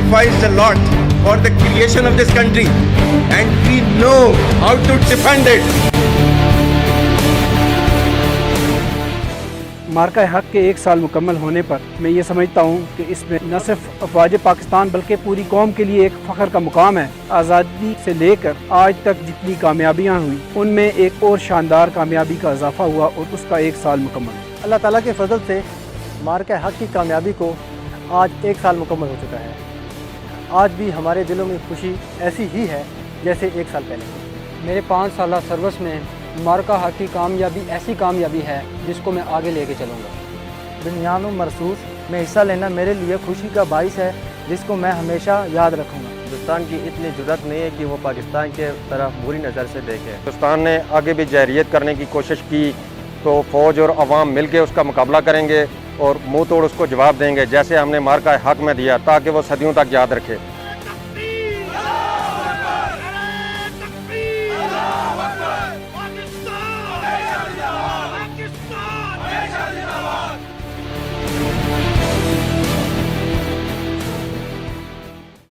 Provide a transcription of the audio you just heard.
sacrificed a lot for the creation of this country, and we know how to defend it. मार्का हक के 1 साल मुकम्मल होने पर मैं ये समझता हूँ कि इसमें न सिर्फ अफवाज पाकिस्तान बल्कि पूरी कौम के लिए एक फ़ख्र का मुकाम है। आज़ादी से लेकर आज तक जितनी कामयाबियाँ हुई उनमें एक और शानदार कामयाबी का इजाफा हुआ और उसका 1 साल मुकम्मल। अल्लाह ताला के फजल से मार्का हक की कामयाबी को आज 1 साल मुकम्मल हो चुका है। आज भी हमारे दिलों में खुशी ऐसी ही है जैसे 1 साल पहले। मेरे 5 साल सर्विस में मार्का हक की कामयाबी ऐसी कामयाबी है जिसको मैं आगे लेके चलूँगा। दुनियानो मरसूस में हिस्सा लेना मेरे लिए खुशी का बाइस है जिसको मैं हमेशा याद रखूँगा। हिंदुस्तान की इतनी जुर्रत नहीं है कि वो पाकिस्तान के तरफ बुरी नज़र से देखे। हिंदुस्तान ने आगे भी जाहिरियत करने की कोशिश की तो फ़ौज और अवाम मिल के उसका मुकाबला करेंगे और मुँह तोड़ उसको जवाब देंगे जैसे हमने मार्का हक में दिया, ताकि वो सदियों तक याद रखे।